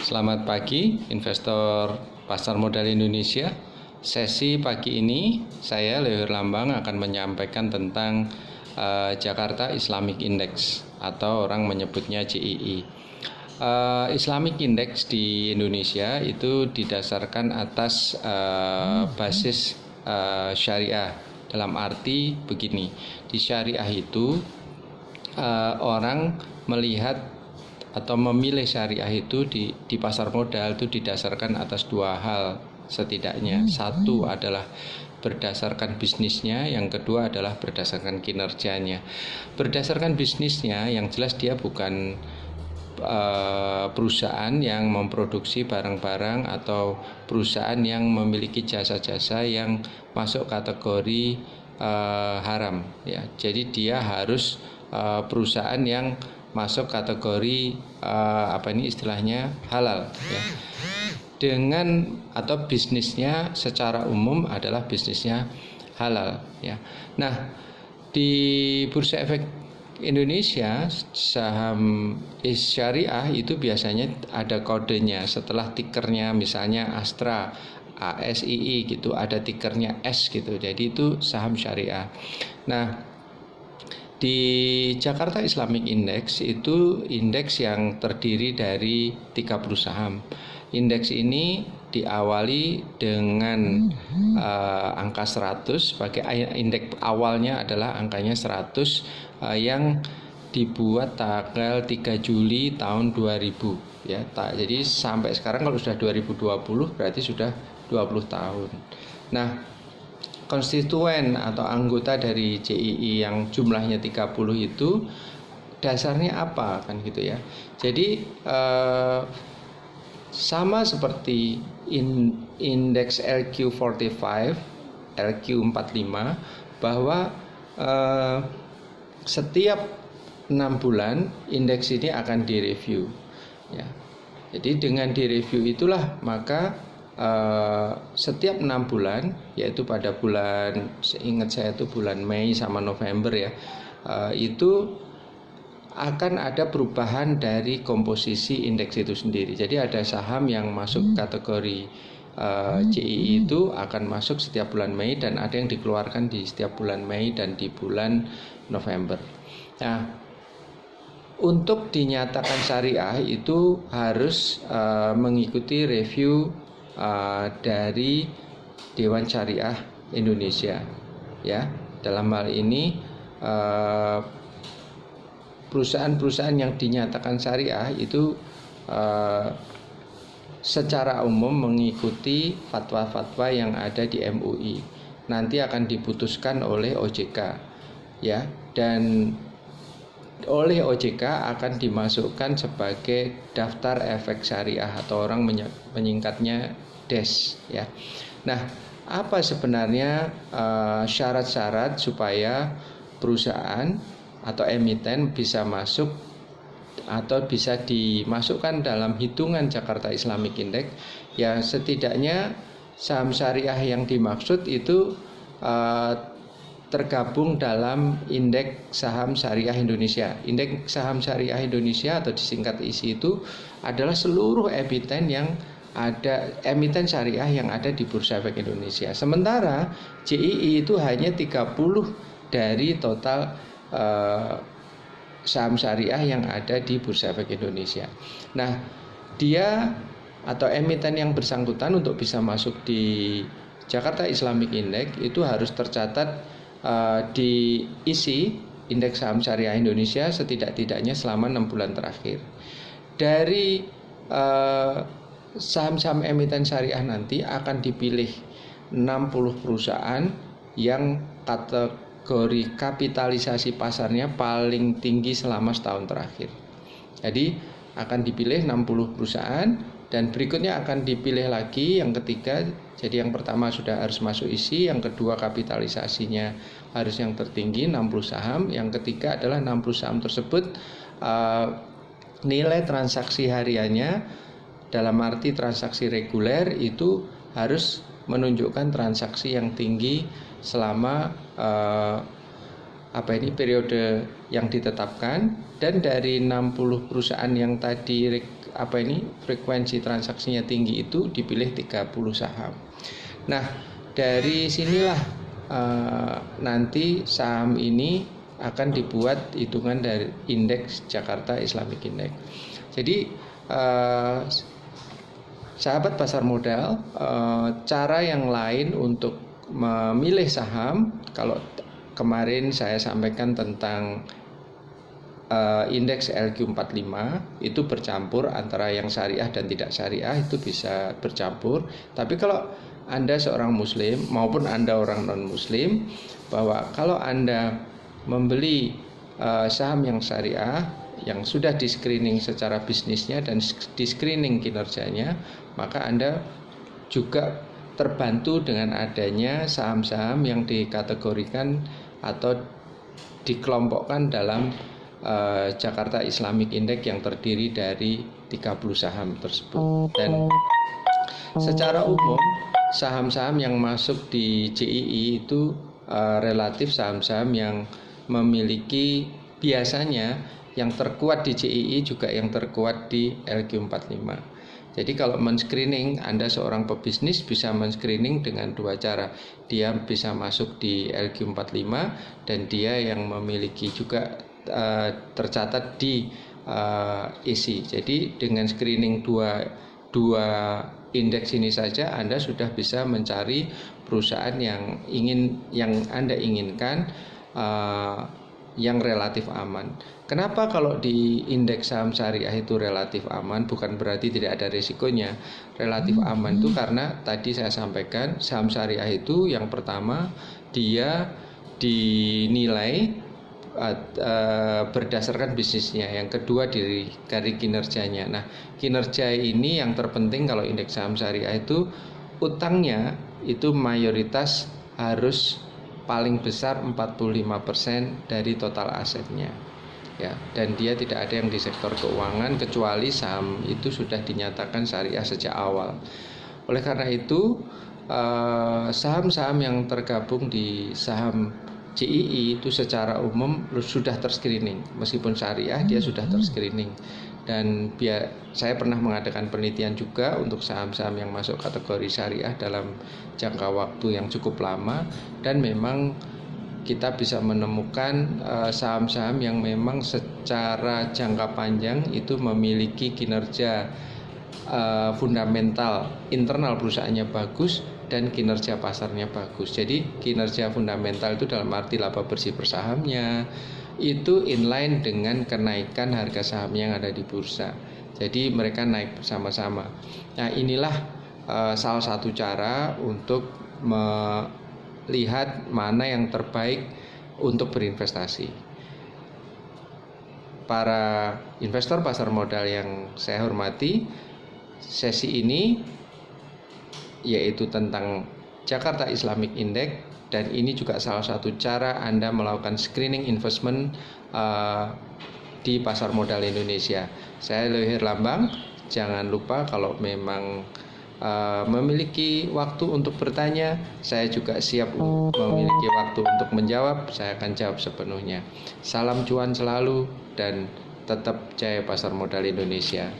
Selamat pagi investor pasar modal Indonesia. Sesi pagi ini saya Leo Lambang akan menyampaikan tentang Jakarta Islamic Index atau orang menyebutnya JII. Islamic Index di Indonesia itu didasarkan atas basis syariah. Dalam arti begini, di syariah itu orang melihat atau memilih syariah itu di pasar modal itu didasarkan atas dua hal setidaknya. Satu adalah berdasarkan bisnisnya, yang kedua adalah berdasarkan kinerjanya. Berdasarkan bisnisnya, yang jelas dia bukan perusahaan yang memproduksi barang-barang atau perusahaan yang memiliki jasa-jasa yang masuk kategori haram ya. Jadi dia harus perusahaan yang masuk kategori istilahnya halal ya. Dengan atau bisnisnya secara umum adalah bisnisnya halal ya. Nah, di Bursa Efek Indonesia saham syariah itu biasanya ada kodenya setelah tikernya, misalnya Astra, ASII gitu, ada tikernya S gitu. Jadi itu saham syariah. Nah, di Jakarta Islamic Index itu indeks yang terdiri dari 30 saham. Indeks ini diawali dengan angka 100 sebagai indeks awalnya adalah angkanya 100 yang dibuat tanggal 3 Juli tahun 2000 ya. Jadi sampai sekarang kalau sudah 2020 berarti sudah 20 tahun. Nah, konstituen atau anggota dari JII yang jumlahnya 30 itu dasarnya apa kan gitu ya. Jadi sama seperti indeks LQ45, LQ45 bahwa setiap 6 bulan indeks ini akan direview ya. Jadi dengan direview itulah maka setiap 6 bulan, yaitu pada bulan, seingat saya itu bulan Mei sama November ya, itu akan ada perubahan dari komposisi indeks itu sendiri. Jadi ada saham yang masuk kategori JII itu akan masuk setiap bulan Mei, dan ada yang dikeluarkan di setiap bulan Mei dan di bulan November. Nah, untuk dinyatakan syariah itu harus mengikuti review dari Dewan Syariah Indonesia ya. Dalam hal ini perusahaan-perusahaan yang dinyatakan syariah itu secara umum mengikuti fatwa-fatwa yang ada di MUI. Nanti akan diputuskan oleh OJK ya, dan oleh OJK akan dimasukkan sebagai daftar efek syariah atau orang menyingkatnya DES ya. Nah, apa sebenarnya syarat-syarat supaya perusahaan atau emiten bisa masuk atau bisa dimasukkan dalam hitungan Jakarta Islamic Index? Ya, setidaknya saham syariah yang dimaksud itu tergabung dalam indeks saham syariah Indonesia. Indeks saham syariah Indonesia atau disingkat ISI itu adalah seluruh emiten yang ada, emiten syariah yang ada di Bursa Efek Indonesia. Sementara JII itu hanya 30 dari total saham syariah yang ada di Bursa Efek Indonesia. Nah, dia atau emiten yang bersangkutan untuk bisa masuk di Jakarta Islamic Index itu harus tercatat di ISI, indeks saham syariah Indonesia, setidak-tidaknya selama 6 bulan terakhir. Dari saham-saham emiten syariah nanti akan dipilih 60 perusahaan yang kategori kapitalisasi pasarnya paling tinggi selama setahun terakhir. Jadi akan dipilih 60 perusahaan, dan berikutnya akan dipilih lagi yang ketiga. Jadi yang pertama sudah harus masuk ISI, yang kedua kapitalisasinya harus yang tertinggi 60 saham, yang ketiga adalah 60 saham tersebut nilai transaksi hariannya dalam arti transaksi reguler itu harus menunjukkan transaksi yang tinggi selama periode yang ditetapkan, dan dari 60 perusahaan yang tadi frekuensi transaksinya tinggi itu dipilih 30 saham. Nah, dari sinilah nanti saham ini akan dibuat hitungan dari indeks Jakarta Islamic Index. Jadi sahabat pasar modal, cara yang lain untuk memilih saham, kalau kemarin saya sampaikan tentang indeks LQ45 itu bercampur antara yang syariah dan tidak syariah, itu bisa bercampur. Tapi kalau Anda seorang muslim maupun Anda orang non muslim, bahwa kalau Anda membeli saham yang syariah yang sudah di screening secara bisnisnya dan di screening kinerjanya, maka Anda juga terbantu dengan adanya saham-saham yang dikategorikan atau dikelompokkan dalam Jakarta Islamic Index yang terdiri dari 30 saham tersebut. Dan secara umum saham-saham yang masuk di JII itu relatif saham-saham yang memiliki, biasanya yang terkuat di JII juga yang terkuat di LQ45. Jadi kalau men-screening, Anda seorang pebisnis bisa men-screening dengan dua cara. Dia bisa masuk di LQ45 dan dia yang memiliki juga tercatat di ISI. Jadi dengan screening dua indeks ini saja Anda sudah bisa mencari perusahaan yang Anda inginkan, yang relatif aman. Kenapa kalau di indeks saham syariah itu relatif aman? Bukan berarti tidak ada risikonya. Relatif aman itu karena tadi saya sampaikan saham syariah itu yang pertama dia dinilai berdasarkan bisnisnya, yang kedua dari kinerjanya. Nah, kinerja ini yang terpenting kalau indeks saham syariah itu, utangnya itu mayoritas harus paling besar 45% dari total asetnya. Ya, dan dia tidak ada yang di sektor keuangan kecuali saham itu sudah dinyatakan syariah sejak awal. Oleh karena itu, saham-saham yang tergabung di saham JII itu secara umum sudah terscreening. Meskipun syariah, dia sudah terscreening. Dan saya pernah mengadakan penelitian juga untuk saham-saham yang masuk kategori syariah dalam jangka waktu yang cukup lama, dan memang kita bisa menemukan saham-saham yang memang secara jangka panjang itu memiliki kinerja fundamental internal perusahaannya bagus dan kinerja pasarnya bagus. Jadi kinerja fundamental itu dalam arti laba bersih per sahamnya itu inline dengan kenaikan harga saham yang ada di bursa. Jadi mereka naik bersama-sama. Nah, inilah salah satu cara untuk melihat mana yang terbaik untuk berinvestasi. Para investor pasar modal yang saya hormati, sesi ini yaitu tentang Jakarta Islamic Index, dan ini juga salah satu cara Anda melakukan screening investment di pasar modal Indonesia. Saya Lewi Herlambang. Jangan lupa kalau memang memiliki waktu untuk bertanya, saya juga siap memiliki waktu untuk menjawab. Saya akan jawab sepenuhnya. Salam cuan selalu dan tetap jaya pasar modal Indonesia.